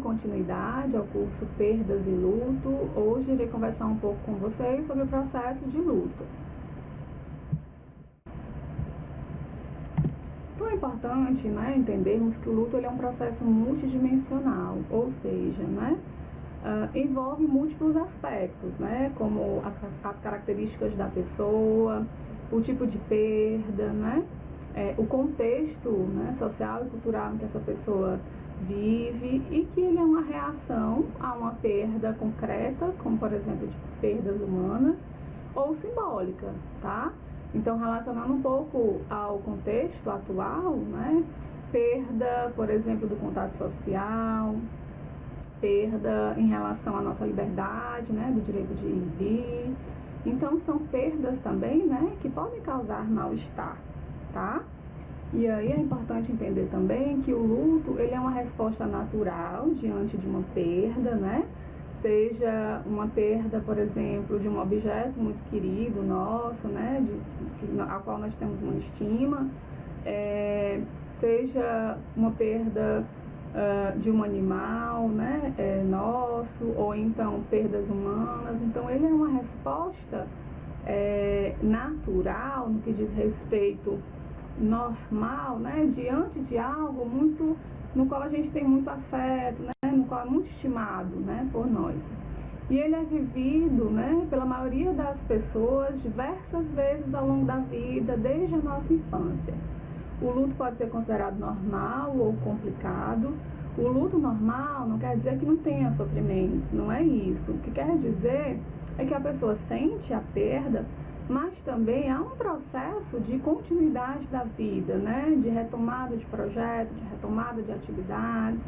continuidade ao curso Perdas e Luto. Hoje irei conversar um pouco com vocês sobre o processo de luto. Então é importante, entendermos que o luto ele é um processo multidimensional, ou seja, envolve múltiplos aspectos, como as características da pessoa, o tipo de perda, o contexto social e cultural em que essa pessoa vive, e que ele é uma reação a uma perda concreta, como por exemplo de perdas humanas, ou simbólica, tá? Então, relacionando um pouco ao contexto atual, perda, por exemplo, do contato social, perda em relação à nossa liberdade, do direito de ir e vir. Então, são perdas também, que podem causar mal-estar, tá? E aí é importante entender também que o luto, ele é uma resposta natural diante de uma perda, Seja uma perda, por exemplo, de um objeto muito querido nosso, ao qual nós temos uma estima, seja uma perda de um animal, nosso, ou então perdas humanas. Então, ele é uma resposta natural no que diz respeito normal, diante de algo muito no qual a gente tem muito afeto, no qual é muito estimado, por nós. E ele é vivido, pela maioria das pessoas diversas vezes ao longo da vida, desde a nossa infância. O luto pode ser considerado normal ou complicado. O luto normal não quer dizer que não tenha sofrimento, não é isso. O que quer dizer é que a pessoa sente a perda, mas também há um processo de continuidade da vida, de retomada de projetos, de retomada de atividades,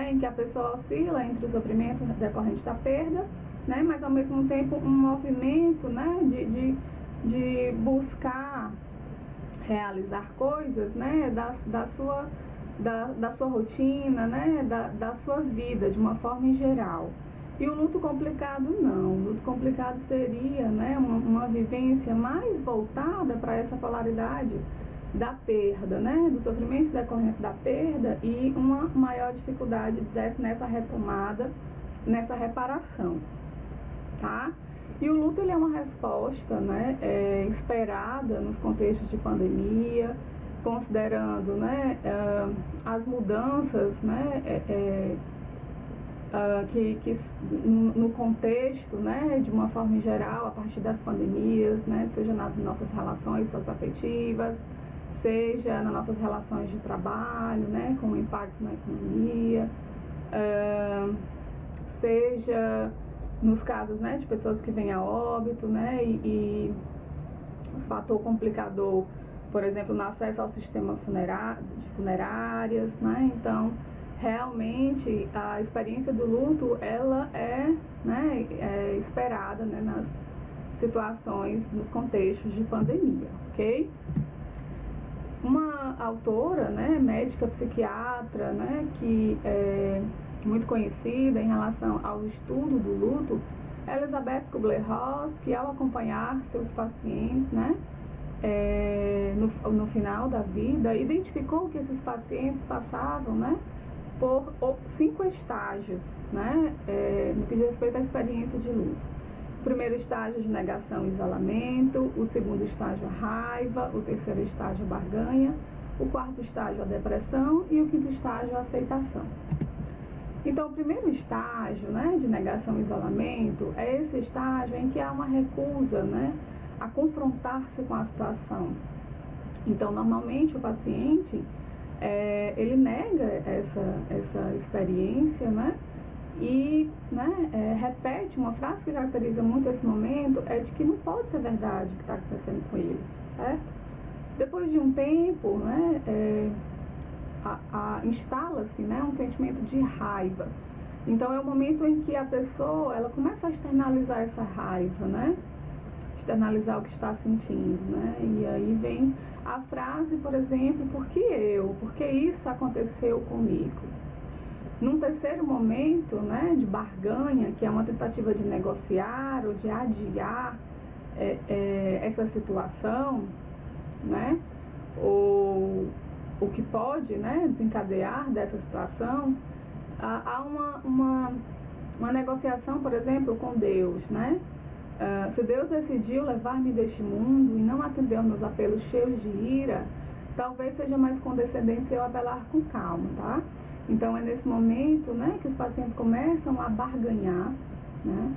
em que a pessoa oscila entre o sofrimento decorrente da perda, mas ao mesmo tempo um movimento, de buscar realizar coisas, da sua rotina, da sua vida de uma forma em geral. E o luto complicado não. O luto complicado seria uma vivência mais voltada para essa polaridade da perda, do sofrimento decorrente da perda, e uma maior dificuldade nessa retomada, nessa reparação, tá? E o luto ele é uma resposta esperada nos contextos de pandemia, considerando as mudanças que no contexto, de uma forma em geral, a partir das pandemias, seja nas nossas relações socioafetivas, seja nas nossas relações de trabalho, com o impacto na economia, seja nos casos de pessoas que vêm a óbito, e o fator complicador, por exemplo, no acesso ao sistema de funerárias, Então, realmente a experiência do luto ela é esperada nas situações, nos contextos de pandemia, ok? Uma autora, médica psiquiatra, que é muito conhecida em relação ao estudo do luto, Elizabeth Kubler-Ross, que ao acompanhar seus pacientes, no final da vida, identificou que esses pacientes passavam, por 5 estágios, no que diz respeito à experiência de luto. O primeiro estágio de negação e isolamento, o segundo estágio a raiva, o terceiro estágio a barganha, o quarto estágio a depressão e o quinto estágio a aceitação. Então, o primeiro estágio, de negação e isolamento, é esse estágio em que há uma recusa, a confrontar-se com a situação. Então, normalmente o paciente ele nega essa experiência, e repete uma frase que caracteriza muito esse momento, é de que não pode ser verdade o que está acontecendo com ele, certo? Depois de um tempo, instala-se um sentimento de raiva. Então é o momento em que a pessoa ela começa a externalizar essa raiva, externalizar o que está sentindo, E aí vem a frase, por exemplo, por que eu? Por que isso aconteceu comigo? Num terceiro momento, de barganha, que é uma tentativa de negociar ou de adiar essa situação, ou o que pode desencadear dessa situação, há uma negociação, por exemplo, com Deus, né? Se Deus decidiu levar-me deste mundo e não atendeu meus apelos cheios de ira, talvez seja mais condescendente se eu apelar com calma, tá? Então é nesse momento, né, que os pacientes começam a barganhar, né,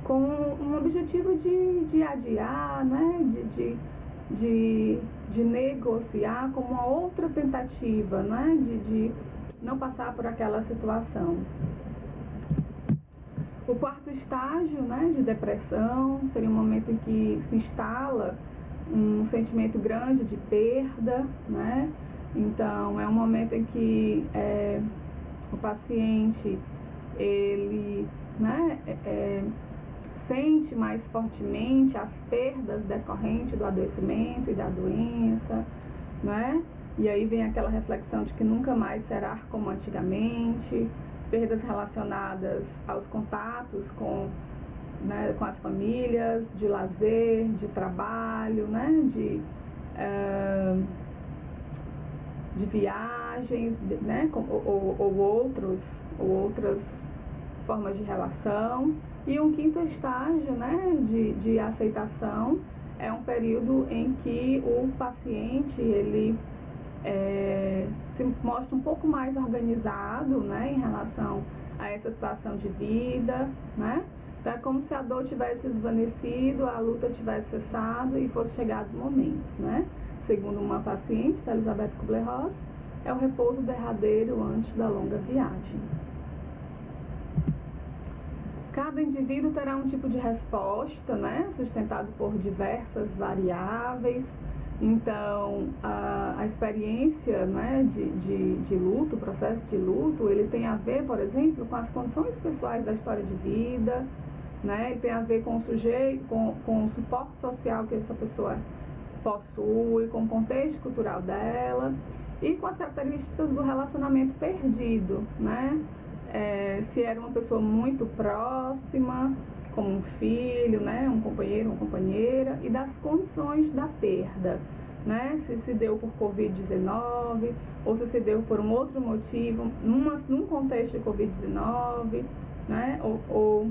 com um objetivo de adiar, né, de negociar como uma outra tentativa, né, de não passar por aquela situação. O quarto estágio, né, de depressão seria um momento em que se instala um sentimento grande de perda, né? Então é um momento em que o paciente ele, né, sente mais fortemente as perdas decorrentes do adoecimento e da doença, né? E aí vem aquela reflexão de que nunca mais será como antigamente, perdas relacionadas aos contatos com, né, com as famílias, de lazer, de trabalho, né, de viagens, né, ou outras formas de relação. E um quinto estágio, né, de aceitação é um período em que o paciente ele se mostra um pouco mais organizado, né, em relação a essa situação de vida, né? Então é como se a dor tivesse esvanecido, a luta tivesse cessado e fosse chegado o momento, né? Segundo uma paciente, da Elizabeth Kubler-Ross, é o repouso derradeiro antes da longa viagem. Cada indivíduo terá um tipo de resposta, né, sustentado por diversas variáveis. Então, a experiência, né, de luto, o processo de luto, ele tem a ver, por exemplo, com as condições pessoais da história de vida, né, ele tem a ver com o sujeito, com o suporte social que essa pessoa possui, com o contexto cultural dela e com as características do relacionamento perdido, né? Se era uma pessoa muito próxima, como um filho, né, um companheiro, uma companheira, e das condições da perda, né, se deu por Covid-19 ou se deu por um outro motivo, num contexto de Covid-19, né, ou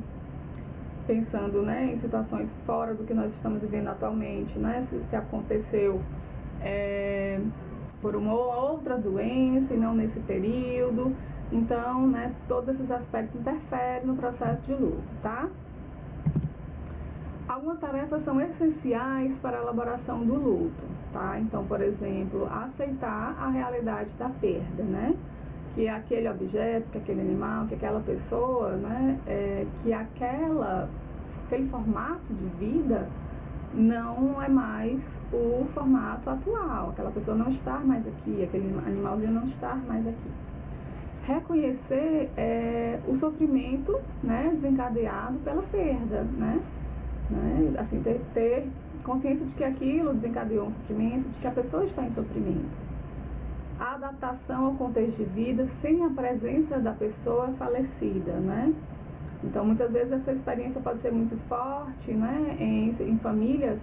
pensando, né, em situações fora do que nós estamos vivendo atualmente, né, se aconteceu por uma outra doença e não nesse período. Então, né, todos esses aspectos interferem no processo de luto, tá? Algumas tarefas são essenciais para a elaboração do luto, tá? Então, por exemplo, aceitar a realidade da perda, né? Que aquele objeto, que aquele animal, que aquela pessoa, né? Que aquele formato de vida não é mais o formato atual. Aquela pessoa não está mais aqui, aquele animalzinho não está mais aqui. Reconhecer o sofrimento, né, desencadeado pela perda, né? Assim, ter consciência de que aquilo desencadeou um sofrimento, de que a pessoa está em sofrimento. A adaptação ao contexto de vida sem a presença da pessoa falecida, né? Então, muitas vezes essa experiência pode ser muito forte, né, em famílias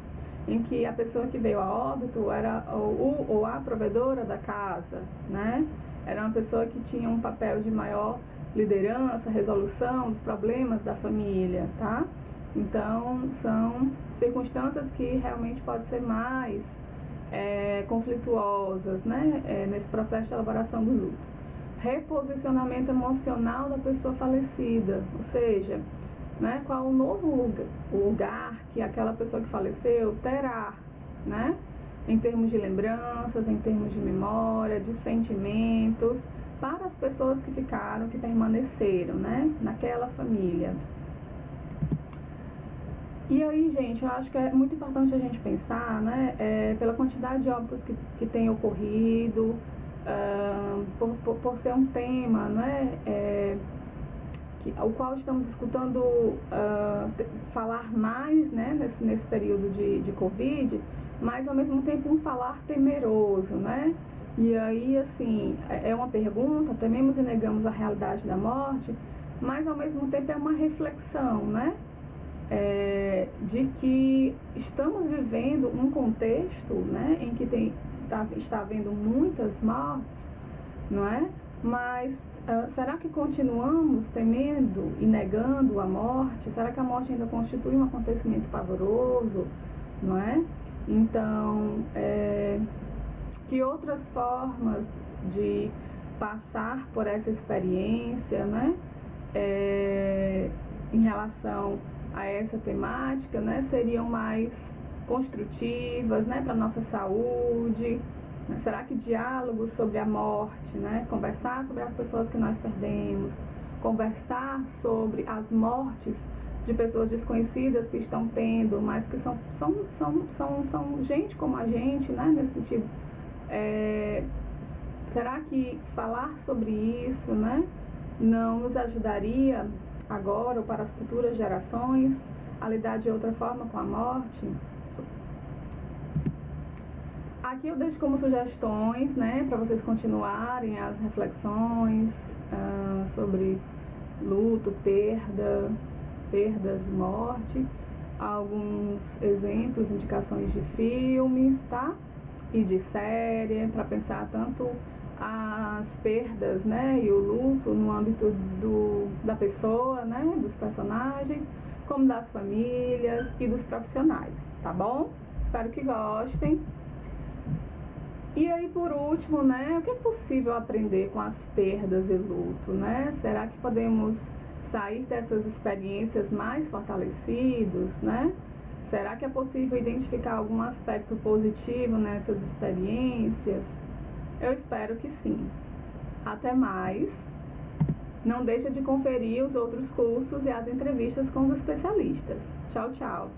em que a pessoa que veio a óbito era ou a provedora da casa, né? Era uma pessoa que tinha um papel de maior liderança, resolução dos problemas da família, tá? Então, são circunstâncias que realmente podem ser mais conflituosas, né, nesse processo de elaboração do luto. Reposicionamento emocional da pessoa falecida, ou seja, né, qual o novo lugar que aquela pessoa que faleceu terá, né, em termos de lembranças, em termos de memória, de sentimentos, para as pessoas que ficaram, que permaneceram, né, naquela família. E aí, gente, eu acho que é muito importante a gente pensar, né, pela quantidade de óbitos que tem ocorrido, por ser um tema, né, o qual estamos escutando falar mais, né, nesse período de Covid, mas ao mesmo tempo um falar temeroso, né? E aí, assim, é uma pergunta, tememos e negamos a realidade da morte, mas ao mesmo tempo é uma reflexão, né? De que estamos vivendo um contexto, né, em que está havendo muitas mortes, não é? Mas será que continuamos temendo e negando a morte? Será que a morte ainda constitui um acontecimento pavoroso, não é? Então, que outras formas de passar por essa experiência, né, em relação a essa temática, né, seriam mais construtivas, né, para a nossa saúde? Será que diálogos sobre a morte, né, conversar sobre as pessoas que nós perdemos, conversar sobre as mortes de pessoas desconhecidas que estão tendo, mas que são gente como a gente, né, nesse sentido, será que falar sobre isso, né, não nos ajudaria agora ou para as futuras gerações a lidar de outra forma com a morte? Aqui eu deixo como sugestões, né, para vocês continuarem as reflexões sobre luto, perdas, morte, alguns exemplos, indicações de filmes, tá? E de série, para pensar tanto as perdas, né, e o luto no âmbito da pessoa, né, dos personagens, como das famílias e dos profissionais, tá bom? Espero que gostem. E aí, por último, né, o que é possível aprender com as perdas e luto, né? Será que podemos sair dessas experiências mais fortalecidos, né? Será que é possível identificar algum aspecto positivo nessas experiências? Eu espero que sim. Até mais. Não deixa de conferir os outros cursos e as entrevistas com os especialistas. Tchau, tchau.